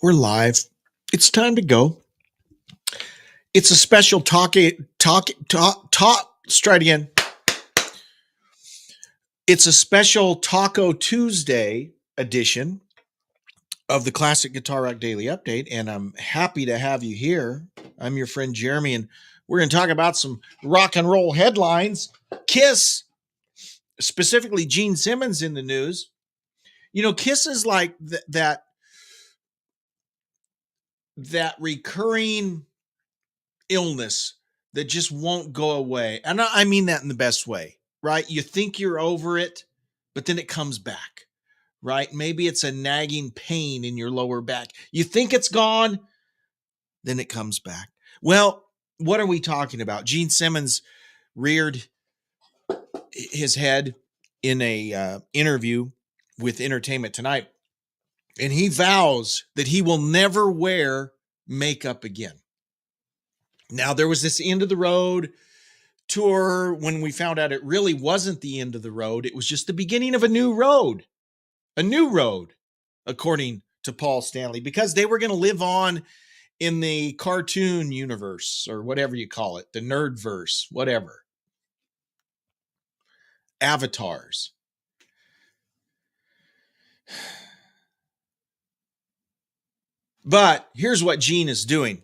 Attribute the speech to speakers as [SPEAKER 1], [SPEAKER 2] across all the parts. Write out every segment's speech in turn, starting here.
[SPEAKER 1] We're live. It's time to go. It's a special let's try it again. It's a special Taco Tuesday edition of the Classic Guitar Rock Daily Update, and I'm happy to have you here. I'm your friend Jeremy, and we're going to talk about some rock and roll headlines. Kiss, specifically Gene Simmons in the news. You know, Kiss is like that recurring illness that just won't go away. And I mean that in the best way, right? You think you're over it, but then it comes back, right? Maybe it's a nagging pain in your lower back. You think it's gone, then it comes back. Well, what are we talking about? Gene Simmons reared his head in a interview with Entertainment Tonight, and he vows that he will never wear makeup again. Now, there was this End of the Road tour when we found out it really wasn't the end of the road. It was just the beginning of a new road, according to Paul Stanley, because they were going to live on in the cartoon universe or whatever you call it, the nerdverse, whatever. Avatars. But here's what Gene is doing.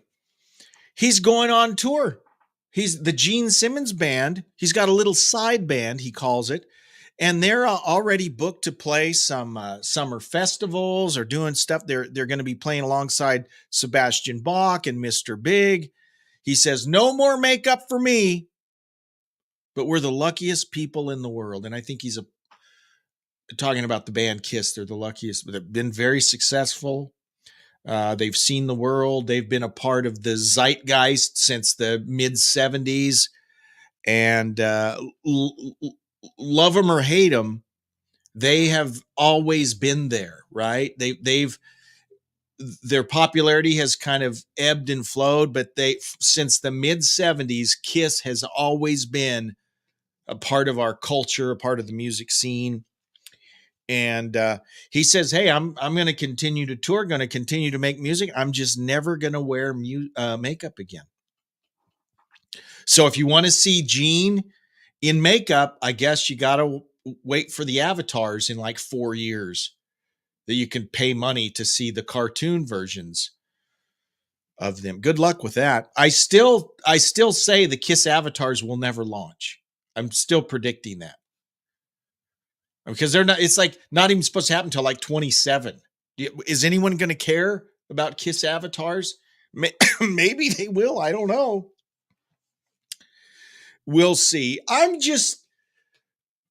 [SPEAKER 1] He's going on tour. He's the Gene Simmons Band. He's got a little side band, he calls it, and they're already booked to play some summer festivals or doing stuff. They're going to be playing alongside Sebastian Bach and Mr. Big. He says, no more makeup for me, but we're the luckiest people in the world. And I think he's talking about the band Kiss. They're the luckiest, but they've been very successful. They've seen the world. They've been a part of the zeitgeist since the mid 70s, and love them or hate them, they have always been there, right? Their popularity has kind of ebbed and flowed, but since the mid 70s, Kiss has always been a part of our culture, a part of the music scene. And he says, hey, I'm going to continue to tour, going to continue to make music. I'm just never going to wear makeup again. So if you want to see Gene in makeup, I guess you got to wait for the avatars in like 4 years that you can pay money to see the cartoon versions of them. Good luck with that. I still say the Kiss avatars will never launch. I'm still predicting that. Because it's like not even supposed to happen until like 27. Is anyone going to care about Kiss avatars? Maybe they will. I don't know. We'll see. I'm just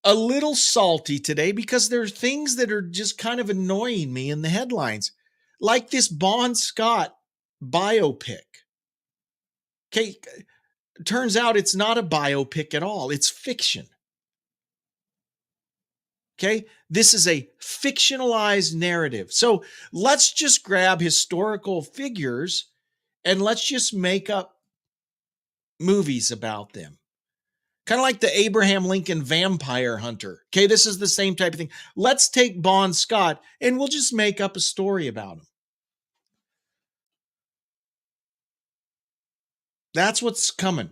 [SPEAKER 1] a little salty today because there are things that are just kind of annoying me in the headlines, like this Bon Scott biopic. Okay, turns out it's not a biopic at all. It's fiction. Okay, this is a fictionalized narrative. So let's just grab historical figures and let's just make up movies about them. Kind of like the Abraham Lincoln Vampire Hunter. Okay, this is the same type of thing. Let's take Bon Scott and we'll just make up a story about him. That's what's coming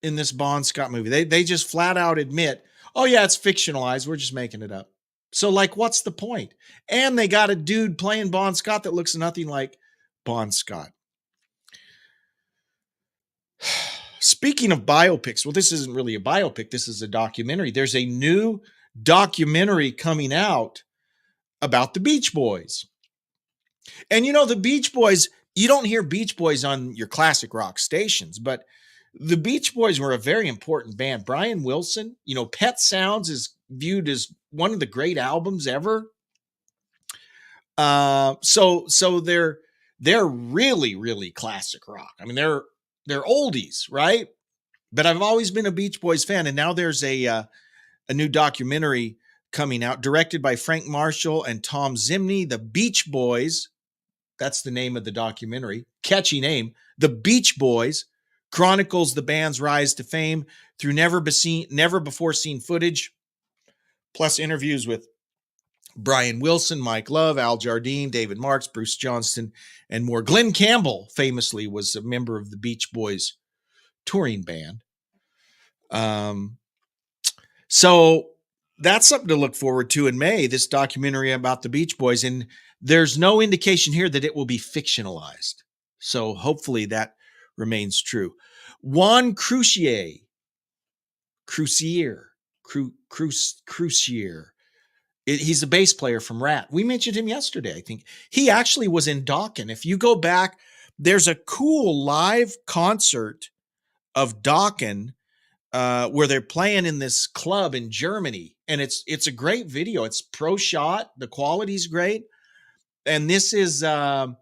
[SPEAKER 1] in this Bon Scott movie. They just flat out admit, oh yeah, it's fictionalized. We're just making it up. So like, what's the point? And they got a dude playing Bon Scott that looks nothing like Bon Scott. Speaking of biopics, well, this isn't really a biopic. This is a documentary. There's a new documentary coming out about the Beach Boys. And you know, the Beach Boys, you don't hear Beach Boys on your classic rock stations, but the Beach Boys were a very important band. Brian Wilson, you know, Pet Sounds is viewed as one of the great albums ever. So they're really, really classic rock. I mean, they're oldies, right? But I've always been a Beach Boys fan, and now there's a new documentary coming out, directed by Frank Marshall and Tom Zimney. The Beach Boys, that's the name of the documentary. Catchy name. The Beach Boys chronicles the band's rise to fame through never before seen footage, plus interviews with Brian Wilson, Mike Love, Al Jardine, David Marks, Bruce Johnston, and more. Glenn Campbell famously was a member of the Beach Boys touring band. So that's something to look forward to in May, this documentary about the Beach Boys. And there's no indication here that it will be fictionalized. So hopefully that remains true. Juan Croucier. He's a bass player from Rat. We mentioned him yesterday, I think. He actually was in Dokken. If you go back, there's a cool live concert of Dokken where they're playing in this club in Germany. And it's a great video. It's pro shot. The quality's great. And this is, they're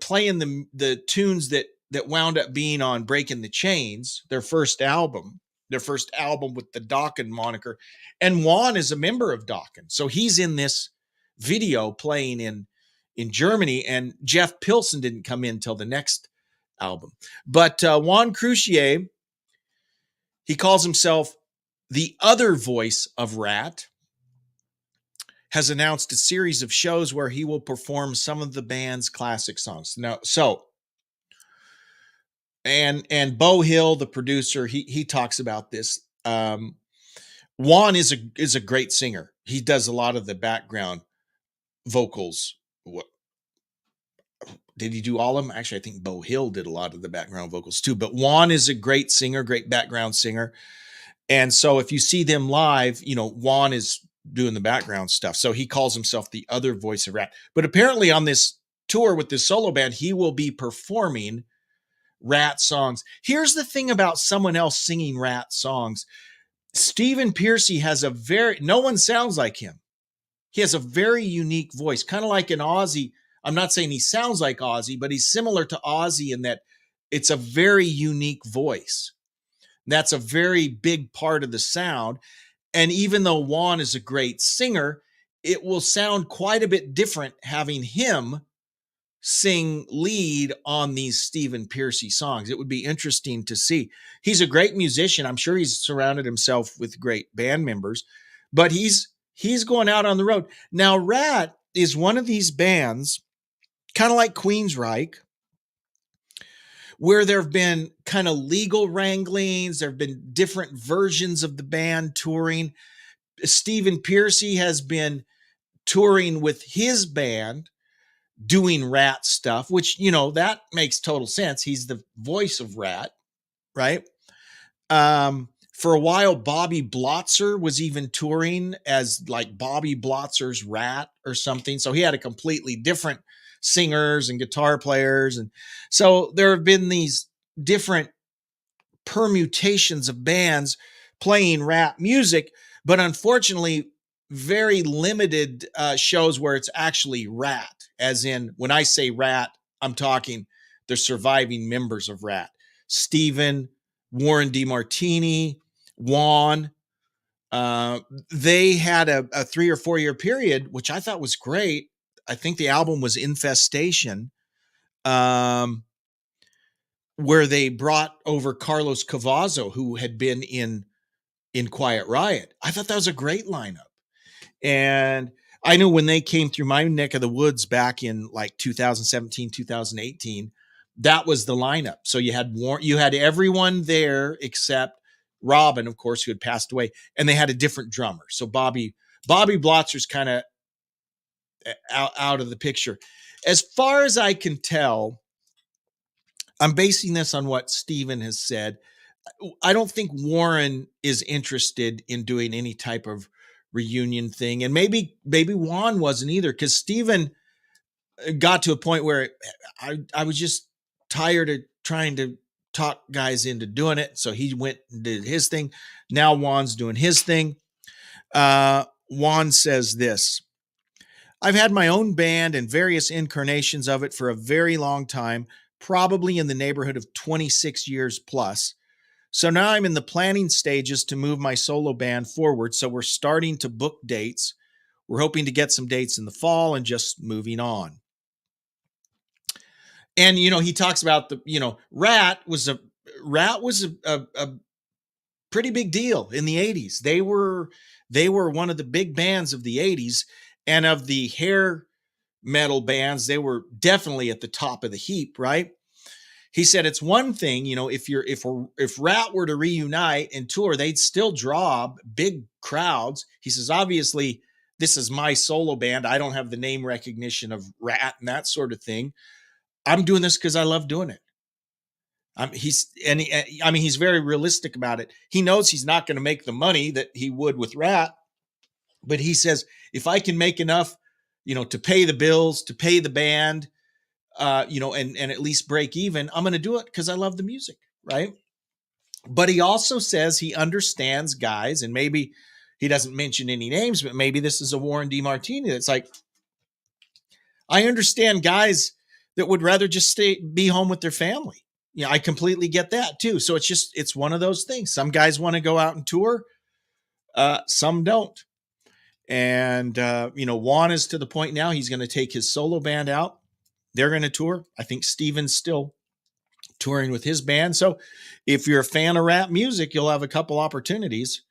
[SPEAKER 1] playing the tunes that wound up being on Breaking the Chains, their first album with the Dokken moniker. And Juan is a member of Dokken. So he's in this video playing in Germany, and Jeff Pilson didn't come in till the next album. But Juan Croucier, he calls himself the other voice of Rat, has announced a series of shows where he will perform some of the band's classic songs. Now, and Beau Hill, the producer, he talks about this. Juan is a great singer. He does a lot of the background vocals. Did he do all of them? Actually, I think Beau Hill did a lot of the background vocals too. But Juan is a great singer, great background singer. And so if you see them live, Juan is doing the background stuff. So he calls himself the other voice of Rat. But apparently on this tour with this solo band, he will be performing Rat songs. Here's the thing about someone else singing Rat songs. Stephen Pearcy has no one sounds like him. He has a very unique voice, kind of like an Ozzy. I'm not saying he sounds like Ozzy, but he's similar to Ozzy in that it's a very unique voice. That's a very big part of the sound. And even though Juan is a great singer, it will sound quite a bit different having him sing lead on these Stephen Pearcy songs. It would be interesting to see. He's a great musician. I'm sure he's surrounded himself with great band members, but he's going out on the road. Now, Rat is one of these bands, kind of like Queensryche, where there have been kind of legal wranglings. There have been different versions of the band touring. Stephen Pearcy has been touring with his band, doing Rat stuff, which, that makes total sense. He's the voice of Rat, right? For a while, Bobby Blotzer was even touring as like Bobby Blotzer's Rat or something. So he had a completely different singers and guitar players. And so there have been these different permutations of bands playing Rat music, but unfortunately, very limited shows where it's actually Rat. As in, when I say Rat, I'm talking the surviving members of Rat. Stephen, Warren DeMartini, Juan. They had a 3 or 4 year period, which I thought was great. I think the album was Infestation, where they brought over Carlos Cavazo, who had been in Quiet Riot. I thought that was a great lineup. And I know when they came through my neck of the woods back in like 2017, 2018, that was the lineup. So you had everyone there except Robin, of course, who had passed away, and they had a different drummer. So Bobby Blotzer's kind of out of the picture. As far as I can tell, I'm basing this on what Stephen has said. I don't think Warren is interested in doing any type of reunion thing. And maybe Juan wasn't either, because Stephen got to a point where I was just tired of trying to talk guys into doing it. So he went and did his thing. Now Juan's doing his thing. Juan says this: I've had my own band and various incarnations of it for a very long time, probably in the neighborhood of 26 years plus. So now I'm in the planning stages to move my solo band forward. So we're starting to book dates. We're hoping to get some dates in the fall and just moving on. And, he talks about Rat was a pretty big deal in the 80s. They were one of the big bands of the 80s, and of the hair metal bands, they were definitely at the top of the heap, right? He said it's one thing, if Rat were to reunite and tour, they'd still draw big crowds. He says, obviously, this is my solo band. I don't have the name recognition of Rat and that sort of thing. I'm doing this because I love doing it. He's very realistic about it. He knows he's not going to make the money that he would with Rat, but he says, if I can make enough, to pay the bills, to pay the band, and at least break even, I'm going to do it because I love the music, right? But he also says he understands guys, and maybe he doesn't mention any names, but maybe this is a Warren DeMartini. It's like, I understand guys that would rather just be home with their family. I completely get that too. So it's one of those things. Some guys want to go out and tour. Some don't. And, Juan is to the point now, he's going to take his solo band out. They're going to tour. I think Steven's still touring with his band. So if you're a fan of rap music, you'll have a couple opportunities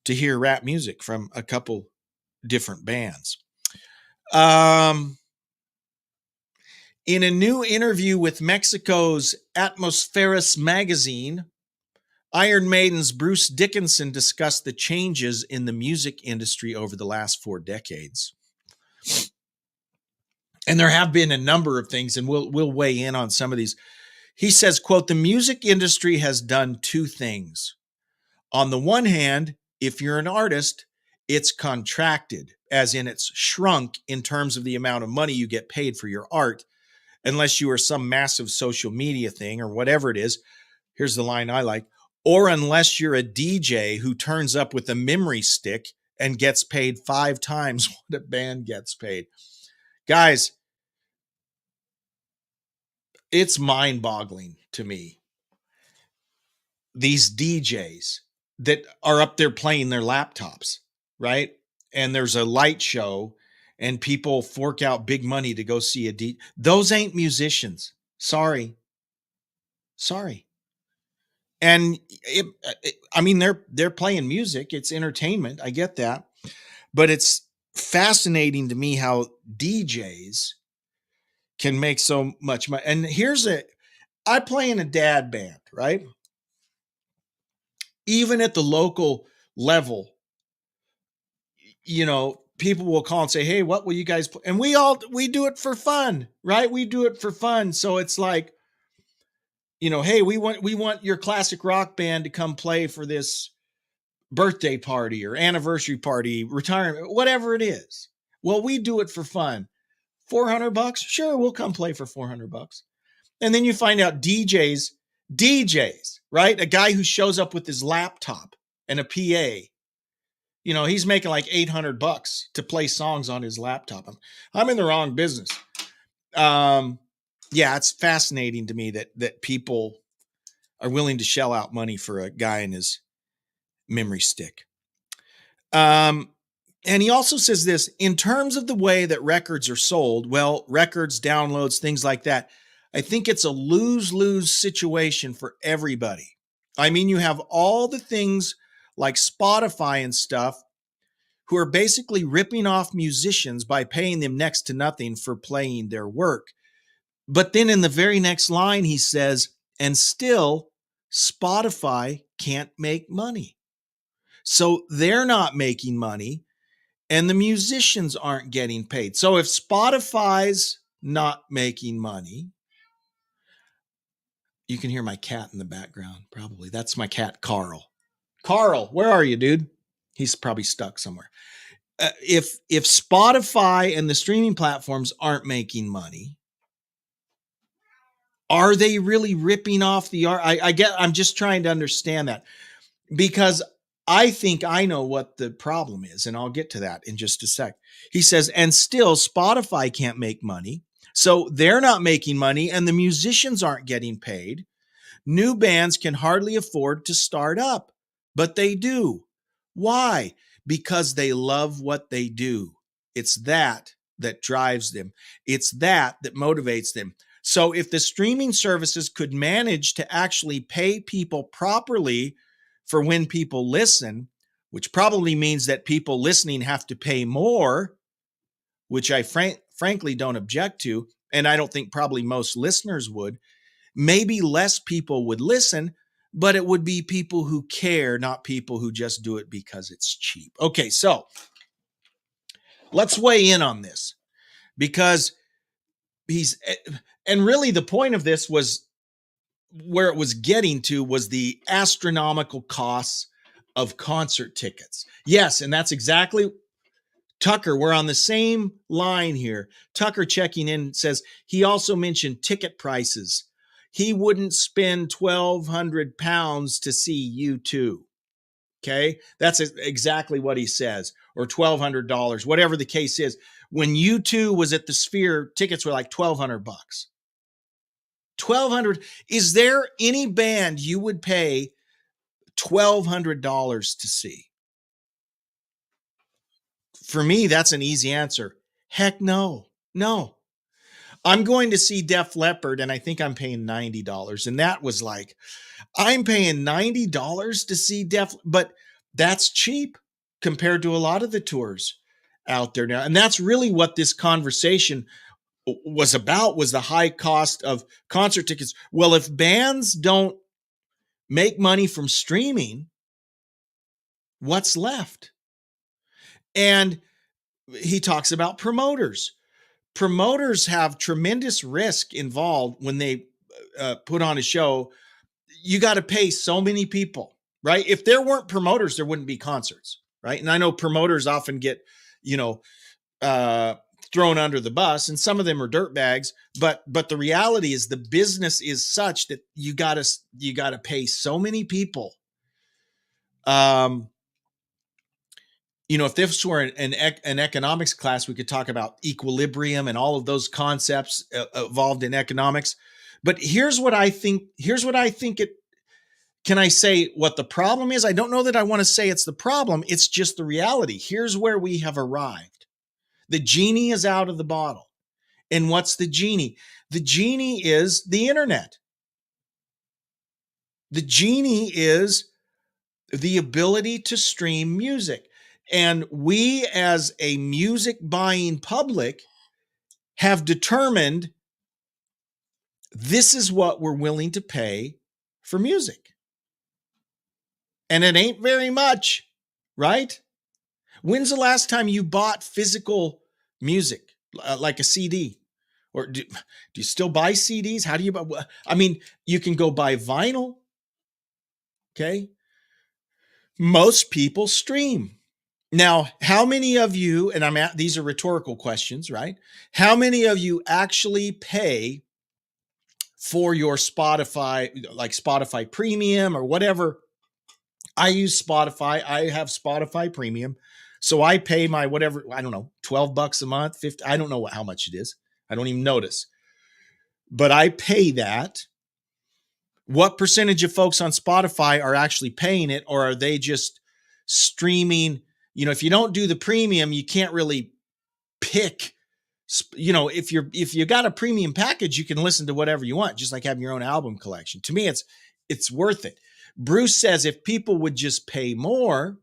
[SPEAKER 1] to hear rap music from a couple different bands. In a new interview with Mexico's Atmosferas magazine, Iron Maiden's Bruce Dickinson discussed the changes in the music industry over the last 4 decades. And there have been a number of things, and we'll weigh in on some of these. He says, quote, the music industry has done 2 things. On the one hand, if you're an artist, it's contracted, as in it's shrunk in terms of the amount of money you get paid for your art, unless you are some massive social media thing or whatever it is. Here's the line I like. Or unless you're a DJ who turns up with a memory stick and gets paid 5 times what a band gets paid. Guys, it's mind-boggling to me. These DJs that are up there playing their laptops, right? And there's a light show and people fork out big money to go see a DJ. Those ain't musicians. Sorry. And they're playing music. It's entertainment. I get that. But it's fascinating to me how DJs can make so much money. And I play in a dad band, right? Even at the local level, people will call and say, hey, what will you guys play? And we do it for fun, right? We do it for fun. So it's like, hey, we want your classic rock band to come play for this birthday party or anniversary party, retirement, whatever it is. Well, we do it for fun. $400? Sure, we'll come play for $400. And then you find out DJs, right? A guy who shows up with his laptop and a PA, he's making like $800 to play songs on his laptop. I'm in the wrong business. It's fascinating to me that people are willing to shell out money for a guy in his memory stick. And he also says this, in terms of the way that records are sold, well, records, downloads, things like that, I think it's a lose-lose situation for everybody. I mean, you have all the things like Spotify and stuff who are basically ripping off musicians by paying them next to nothing for playing their work. But then in the very next line, he says, and still, Spotify can't make money. So they're not making money and the musicians aren't getting paid. So if Spotify's not making money, you can hear my cat in the background, probably. That's my cat, Carl. Carl, where are you, dude? He's probably stuck somewhere. If Spotify and the streaming platforms aren't making money, are they really ripping off the art? I'm just trying to understand that, because I think I know what the problem is, and I'll get to that in just a sec. He says, and still Spotify can't make money. So they're not making money and the musicians aren't getting paid. New bands can hardly afford to start up, but they do. Why? Because they love what they do. It's that drives them. It's that motivates them. So if the streaming services could manage to actually pay people properly for when people listen, which probably means that people listening have to pay more, which I frankly don't object to. And I don't think probably most listeners would. Maybe less people would listen, but it would be people who care, not people who just do it because it's cheap. Okay, so let's weigh in on this, because and really the point of this was, where it was getting to was the astronomical costs of concert tickets. Yes, and that's exactly, Tucker, we're on the same line here. Tucker checking in says he also mentioned ticket prices. He wouldn't spend £1,200 to see U2. Okay, that's exactly what he says, or $1,200, whatever the case is. When U2 was at the Sphere, tickets were like $1,200. $1,200. Is there any band you would pay $1,200 to see? For me, that's an easy answer. Heck no. No. I'm going to see Def Leppard, and I think I'm paying $90. And that was like, I'm paying $90 to see but that's cheap compared to a lot of the tours out there now. And that's really what this conversation was about, was the high cost of concert tickets. Well, if bands don't make money from streaming, what's left? And he talks about promoters. Promoters have tremendous risk involved when they put on a show. You got to pay so many people, right? If there weren't promoters, there wouldn't be concerts, right? And I know promoters often get, thrown under the bus, and some of them are dirtbags. But the reality is, the business is such that you gotta pay so many people. If this were an economics class, we could talk about equilibrium and all of those concepts involved in economics. But here's what I think. Can I say what the problem is? I don't know that I want to say it's the problem. It's just the reality. Here's where we have arrived. The genie is out of the bottle. And what's the genie? The genie is the internet. The genie is the ability to stream music. And we, as a music buying public, have determined this is what we're willing to pay for music. And it ain't very much, right? When's the last time you bought physical music, like a CD? Or do you still buy CDs? How do you buy? I mean, you can go buy vinyl. Okay. Most people stream. Now, how many of you, and these are rhetorical questions, right? How many of you actually pay for your Spotify, like Spotify Premium or whatever? I use Spotify. I have Spotify Premium. So I pay my whatever, I don't know, $12 a month, 50. I don't know how much it is. I don't even notice. But I pay that. What percentage of folks on Spotify are actually paying it, or are they just streaming? If you don't do the premium, you can't really pick. If you got a premium package, you can listen to whatever you want, just like having your own album collection. To me, it's worth it. Bruce says if people would just pay more,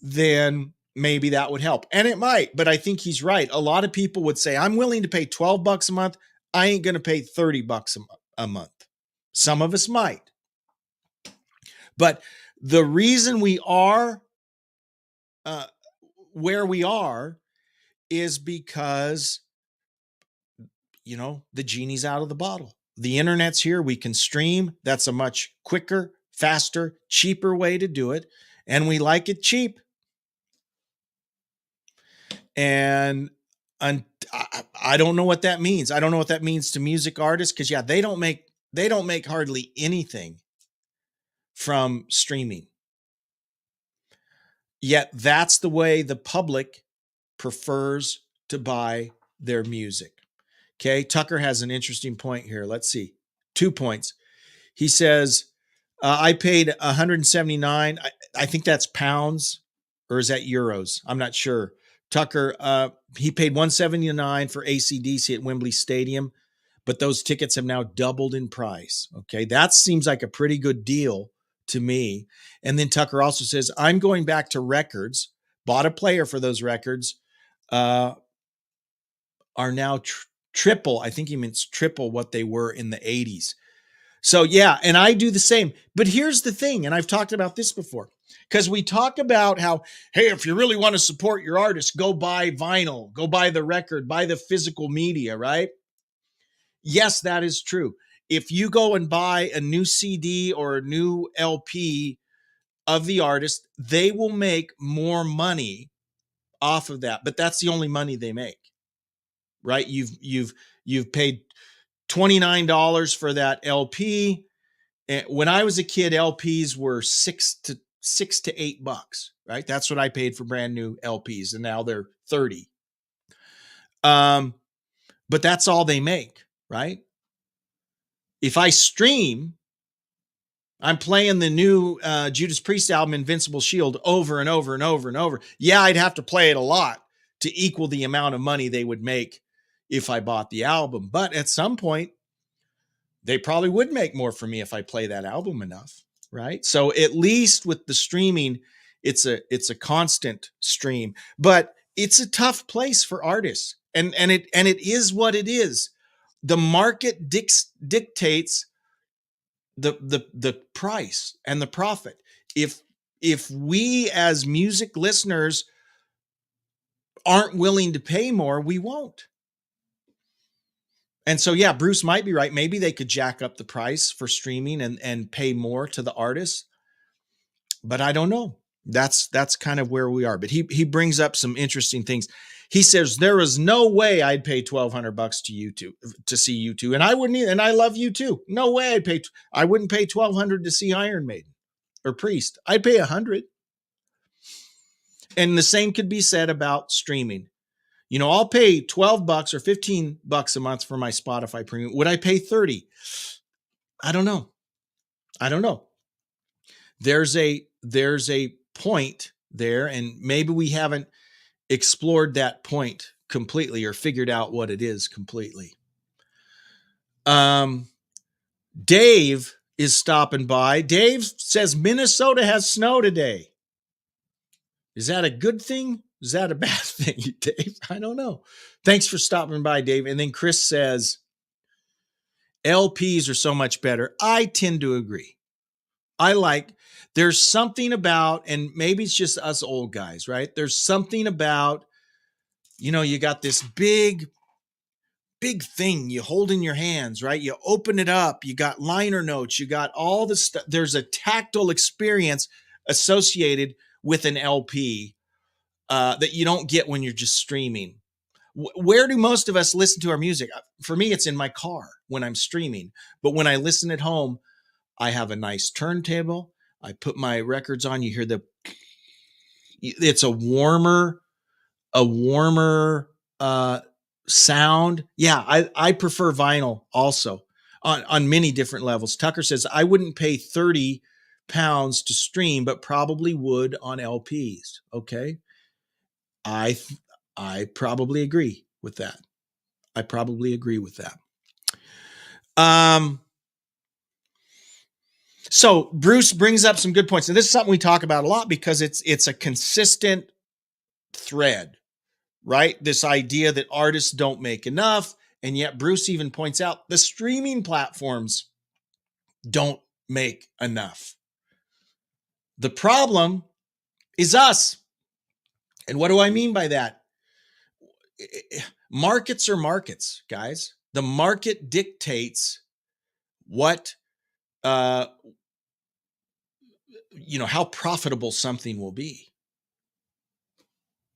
[SPEAKER 1] then maybe that would help. And it might, but I think he's right. A lot of people would say, I'm willing to pay $12 a month. I ain't going to pay $30 a month. Some of us might. But the reason we are where we are is because, the genie's out of the bottle. The internet's here. We can stream. That's a much quicker, faster, cheaper way to do it. And we like it cheap. And I don't know what that means. I don't know what that means to music artists, because they don't make hardly anything from streaming. Yet that's the way the public prefers to buy their music. Okay, Tucker has an interesting point here. Let's see. 2 points. He says, I paid $179. I think that's pounds, or is that euros? I'm not sure. Tucker, he paid $179 for AC/DC at Wembley Stadium, but those tickets have now doubled in price. Okay, that seems like a pretty good deal to me. And then Tucker also says, I'm going back to records, bought a player for those records, are now triple. I think he means triple what they were in the 80s. So yeah, and I do the same. But here's the thing, and I've talked about this before, because we talk about how, hey, if you really want to support your artist, go buy vinyl, go buy the record, buy the physical media, right? Yes, that is true. If you go and buy a new CD or a new LP of the artist, they will make more money off of that, but that's the only money they make, right? You've paid $29 for that LP. And when I was a kid, LPs were $6 to $8, right? That's what I paid for brand new LPs, and now they're 30. But that's all they make, right? If I stream, I'm playing the new Judas Priest album, Invincible Shield, over and over and over and over. Yeah, I'd have to play it a lot to equal the amount of money they would make if I bought the album. But at some point, they probably would make more for me if I play that album enough, right? So at least with the streaming, it's a constant stream, but it's a tough place for artists, and it is what it is. The market dictates the price and the profit. If we as music listeners aren't willing to pay more, we won't. And so, yeah, Bruce might be right. Maybe they could jack up the price for streaming and pay more to the artists, but I don't know. That's kind of where we are. But he brings up some interesting things. He says there is no way I'd pay $1,200 to see U2, and I wouldn't either. And I love U2. No way I wouldn't pay $1,200 to see Iron Maiden or Priest. I'd pay $100. And the same could be said about streaming. You know, I'll pay $12 or $15 a month for my Spotify premium. Would I pay 30? I don't know. There's a point there, and maybe we haven't explored that point completely or figured out what it is completely. Dave is stopping by. Dave says Minnesota has snow today. Is that a good thing? Is that a bad thing, Dave? I don't know. Thanks for stopping by, Dave. And then Chris says, LPs are so much better. I tend to agree. There's something about, and maybe it's just us old guys, right? There's something about, you got this big thing you hold in your hands, right? You open it up, you got liner notes, you got all the stuff. There's a tactile experience associated with an LP that you don't get when you're just streaming. Where do most of us listen to our music? For me, it's in my car when I'm streaming. But when I listen at home, I have a nice turntable. I put my records on. You hear it's a warmer sound. Yeah, I prefer vinyl also on many different levels. Tucker says, I wouldn't pay £30 to stream, but probably would on LPs. Okay. I probably agree with that. So Bruce brings up some good points. And this is something we talk about a lot because it's a consistent thread, right? This idea that artists don't make enough. And yet Bruce even points out the streaming platforms don't make enough. The problem is us. And what do I mean by that? Markets are markets, guys. The market dictates what, how profitable something will be.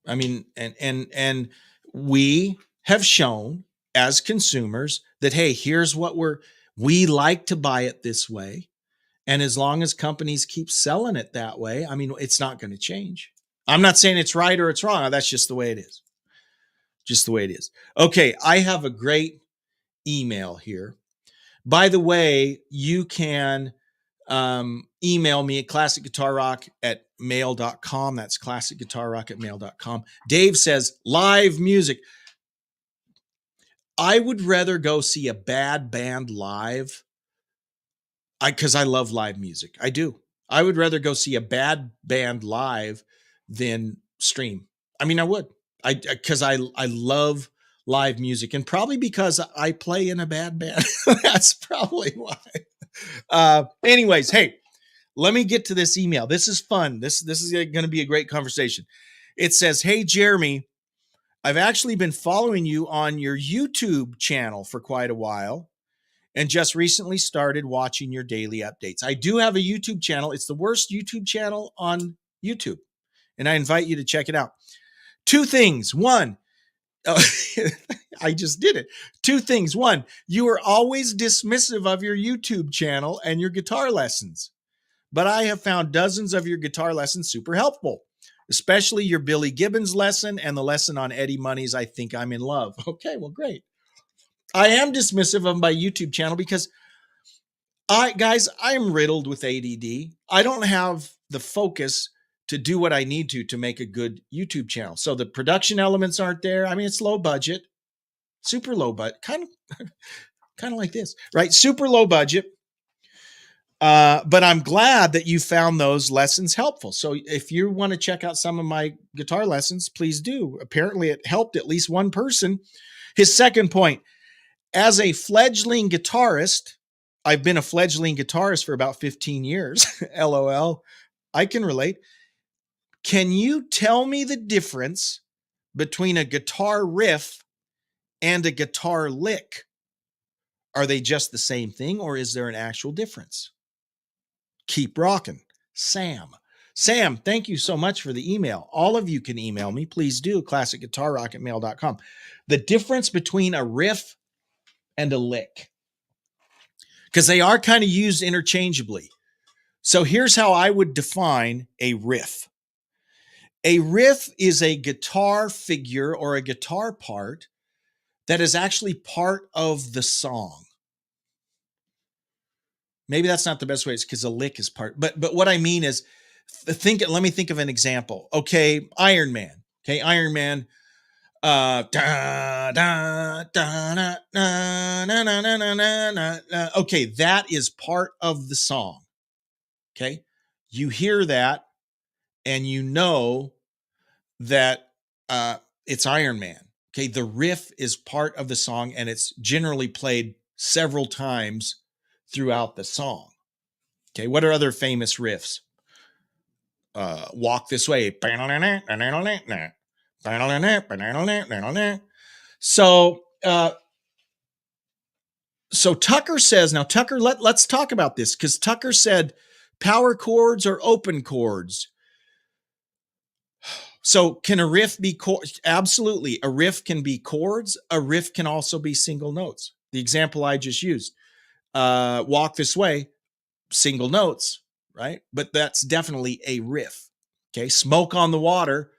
[SPEAKER 1] I mean, and we have shown as consumers that, hey, here's what we like to buy it this way. And as long as companies keep selling it that way, I mean, it's not going to change. I'm not saying it's right or it's wrong. That's just the way it is. Okay, I have a great email here. By the way, you can email me at classicguitarrock@mail.com. That's classicguitarrock@mail.com. Dave says, live music. I would rather go see a bad band live because I love live music. I do. I would rather go see a bad band live than stream. I mean, I would. Because I love live music, and probably because I play in a bad band. That's probably why. Anyways, hey, let me get to this email. This is fun. This is going to be a great conversation. It says, "Hey Jeremy, I've actually been following you on your YouTube channel for quite a while and just recently started watching your daily updates. I do have a YouTube channel. It's the worst YouTube channel on YouTube, and I invite you to check it out. Two things. One, I just did it. Two things. One, you are always dismissive of your YouTube channel and your guitar lessons, but I have found dozens of your guitar lessons super helpful, especially your Billy Gibbons lesson and the lesson on Eddie Money's I Think I'm in Love. Okay, well, great. I am dismissive of my YouTube channel because I am riddled with ADD. I don't have the focus to do what I need to make a good YouTube channel. So the production elements aren't there. I mean, it's low budget, super low budget, kind of like this, right? Super low budget. But I'm glad that you found those lessons helpful. So if you want to check out some of my guitar lessons, please do. Apparently it helped at least one person. His second point, as a fledgling guitarist, I've been a fledgling guitarist for about 15 years. LOL. I can relate. Can you tell me the difference between a guitar riff and a guitar lick? Are they just the same thing, or is there an actual difference? Keep rocking. Sam. Sam, thank you so much for the email. All of you can email me. Please do. classicguitarrock@mail.com. The difference between a riff and a lick, because they are kind of used interchangeably. So here's how I would define a riff. A riff is a guitar figure or a guitar part that is actually part of the song. Maybe that's not the best way, because a lick is part, but what I mean is, let me think of an example. Okay, Iron Man. Okay, Iron Man. Okay, that is part of the song. Okay, you hear that and you know that it's Iron Man. Okay, the riff is part of the song and it's generally played several times throughout the song. Okay, what are other famous riffs? Walk This Way. So Tucker says, now Tucker, let's talk about this, because Tucker said power chords or open chords. So can a riff be chords? Absolutely. A riff can be chords. A riff can also be single notes. The example I just used, Walk This Way, single notes, right? But that's definitely a riff. Okay. Smoke on the Water,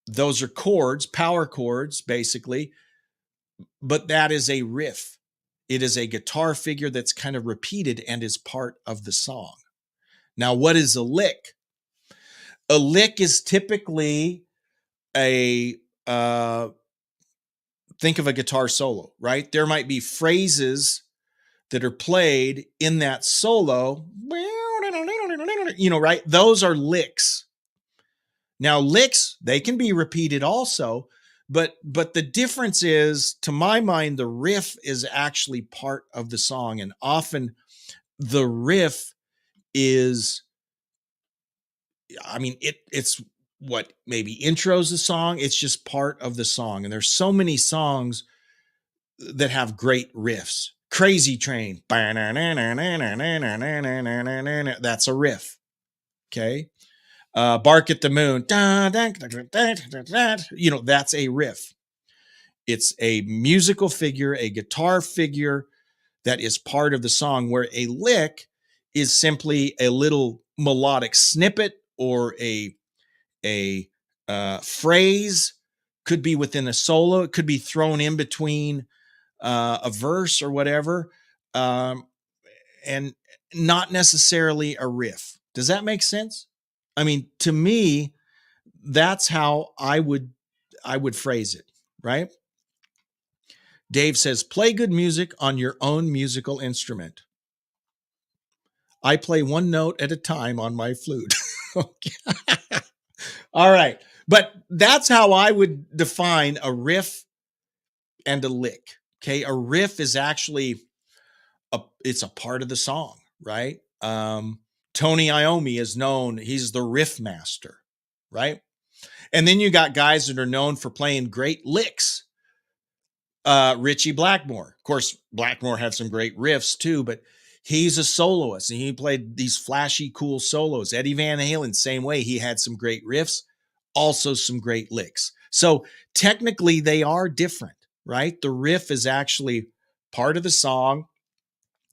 [SPEAKER 1] those are chords, power chords, basically. But that is a riff. It is a guitar figure that's kind of repeated and is part of the song. Now, what is a lick? A lick is typically think of a guitar solo, right? There might be phrases that are played in that solo, right? Those are licks. Now, licks, they can be repeated also, but the difference is, to my mind, the riff is actually part of the song, and often the riff is, I mean, it's what maybe intros the song. It's just part of the song. And there's so many songs that have great riffs. Crazy Train. That's a riff. Okay. Bark at the Moon. That's a riff. It's a musical figure, a guitar figure that is part of the song, where a lick is simply a little melodic snippet or a phrase. Could be within a solo. It could be thrown in between a verse or whatever, and not necessarily a riff. Does that make sense? I mean, to me, that's how I would phrase it, right? Dave says, play good music on your own musical instrument. I play one note at a time on my flute. Okay. All right. But that's how I would define a riff and a lick. Okay. A riff is actually it's a part of the song, right? Tony Iommi is known, he's the riff master, right? And then you got guys that are known for playing great licks. Ritchie Blackmore. Of course, Blackmore had some great riffs too, but he's a soloist and he played these flashy, cool solos. Eddie Van Halen, same way. He had some great riffs, also some great licks. So technically, they are different, right? The riff is actually part of the song.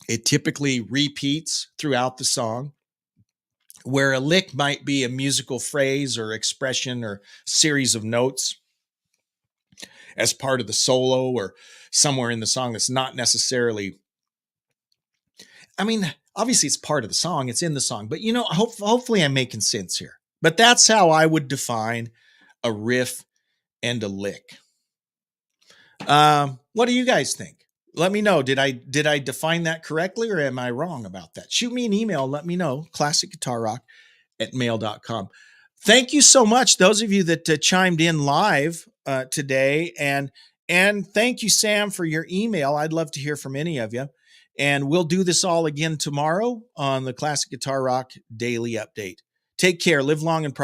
[SPEAKER 1] It typically repeats throughout the song, where a lick might be a musical phrase or expression or series of notes as part of the solo or somewhere in the song that's not necessarily, I mean, obviously it's part of the song, it's in the song, but hopefully I'm making sense here. But that's how I would define a riff and a lick. What do you guys think? Let me know. Did I define that correctly or am I wrong about that? Shoot me an email. Let me know. classicguitarrock@mail.com. Thank you so much, those of you that chimed in live today. And thank you, Sam, for your email. I'd love to hear from any of you. And we'll do this all again tomorrow on the Classic Guitar Rock Daily Update. Take care. Live long and prosper.